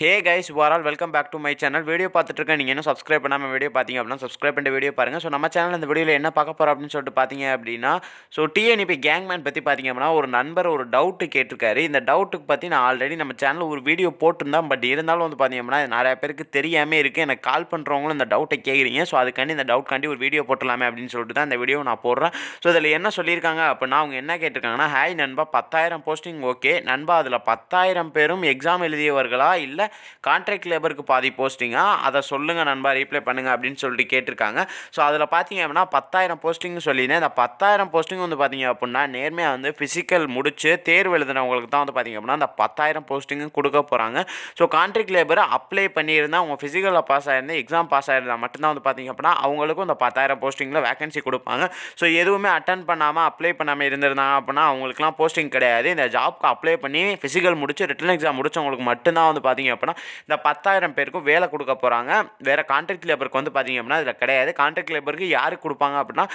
Hey guys all welcome back to my channel. Video பார்த்துட்டு இருக்கேன். நீங்கள் இன்னும் சப்ஸ்கிரைப் பண்ணாமல் வீடியோ பார்த்தீங்க அப்படின்னா சப்ஸ்கிரைப் பண்ணிட்டு வீடியோ பாருங்கள். ஸோ நம்ம சேனல் இந்த வீடியோவில் என்ன பார்க்க போகிறோம் அப்படின்னு சொல்லிட்டு பார்த்தீங்க அப்படின்னா, ஸோ டிஎன்இபி கேங்மேன் பற்றி பார்த்தீங்க அப்படின்னா ஒரு நண்பர் ஒரு டவுட்டு கேட்டிருக்காரு. இந்த டவுட்டுக்கு பற்றி நான் ஆல்ரெடி நம்ம சேனலில் ஒரு வீடியோ போட்டிருந்தேன். பட் இருந்தாலும் வந்து பார்த்தீங்க அப்படின்னா நிறைய பேருக்கு தெரியாமல் இருக்குது. எனக்கு கால் பண்ணுறவங்களும் இந்த டவுட்டை கேட்குறீங்க. ஸோ அதுக்காண்டி இந்த டவுட்காண்டி ஒரு வீடியோ போட்டலாமே அப்படின்னு சொல்லிட்டு தான் இந்த வீடியோ நான் போடுறேன். ஸோ இதில் என்ன சொல்லியிருக்காங்க அப்படின்னா, அவங்க என்ன கேட்டிருக்காங்கன்னா, ஹாய் நண்பா, 10,000 போஸ்டிங் ஓகே நண்பா, அதில் 10,000 பேரும் எக்ஸாம் எழுதியவர்களா இல்லை கான்ட்ராக்ட் லேபருக்கு பாதி போஸ்டிங்கா, அதை சொல்லுங்கள் நண்பா, ரீப்ளை பண்ணுங்கள் அப்படின்னு சொல்லிட்டு கேட்டிருக்காங்க. ஸோ அதில் பார்த்தீங்க அப்படின்னா 10,000 போஸ்டிங்னு சொல்லியிருந்தேன். இந்த 10,000 போஸ்டிங் வந்து பார்த்தீங்க அப்படின்னா நேர்மையாக வந்து ஃபிசிக்கல் முடிச்சு தேர்வு எழுதுனவங்களுக்கு தான் வந்து பார்த்தீங்க அப்படின்னா அந்த 10,000 போஸ்டிங்கும் கொடுக்க போகிறாங்க. ஸோ கான்ட்ராக்ட் லேபரை அப்ளை பண்ணியிருந்தால் அவங்க ஃபிசிக்கலில் பாஸ் ஆகிருந்தால் எக்ஸாம் பாஸ் ஆகிருந்தால் மட்டும்தான் வந்து பார்த்தீங்க அப்படின்னா அவங்களுக்கும் இந்த 10,000 போஸ்டிங்கில் வேகன்சி கொடுப்பாங்க. ஸோ எதுவுமே அட்டன் பண்ணாமல் அப்ளை பண்ணாமல் இருந்திருந்தாங்க அப்படின்னா அவங்களுக்குலாம் போஸ்டிங் கிடையாது. இந்த ஜாப்க்கு அப்ளை பண்ணி ஃபிசிக்கல் முடிச்சு ரிட்டன் எக்ஸாம் முடிச்சவங்களுக்கு மட்டும்தான் வந்து பார்த்தீங்க அப்படின்னா இந்த 10,000 பேருக்கும் வேலை கொடுக்க போகிறாங்க. வேறு கான்ட்ராக்ட் லேபருக்கு வந்து பார்த்திங்க அப்படின்னா இதில் கிடையாது. கான்ட்ராக்ட் லேபருக்கு யாருக்கு கொடுப்பாங்க அப்படின்னா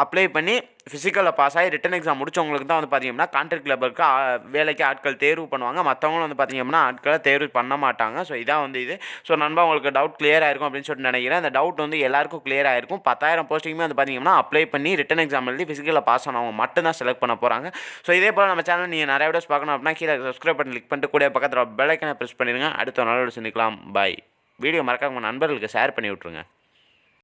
அப்ளை பண்ணி ஃபிசிக்கலில் பாஸ் ஆகி ரிட்டன் எக்ஸாம் முடிச்சவங்களுக்கு தான் வந்து பார்த்திங்க அப்படின்னா கான்ட்ராக்ட் லேபருக்கு வேலைக்கு ஆட்கள் தேர்வு பண்ணுவாங்க. மற்றவங்களும் வந்து பார்த்திங்க அப்படின்னா ஆட்களை தேர்வு பண்ண மாட்டாங்க. ஸோ இதான் வந்து இது. ஸோ நண்பா, உங்களுக்கு டவுட் கிளியர் ஆயிருக்கும் அப்படின்னு சொல்லிட்டு நினைக்கிறேன். இந்த டவுட் வந்து எல்லாருக்கும் கிளியர் ஆயிருக்கும். 10,000 போஸ்டிங்குமே வந்து பார்த்திங்கன்னா அப்ளை பண்ணி ரிட்டன் எக்ஸாம் எழுதி ஃபிசிக்கலில் பாஸ் ஆனவங்க மட்டும் தான் செலக்ட் பண்ண போகிறாங்க. ஸோ இதே போல் நம்ம சேனல் நீங்கள் நிறைய வீடியோஸ் பார்க்கணும் அப்படின்னா கீழே சப்ஸ்கிரைப் பண்ணி கிளிக் பண்ணிட்டு கூட பக்கத்தில் பெல் ஐக்கனை ப்ரெஸ் பண்ணிடுங்க. அடுத்த நாளோட சந்திக்கலாம். பாய். வீடியோ மறக்காம உங்கள் நண்பர்களுக்கு ஷேர் பண்ணி விட்ருங்க.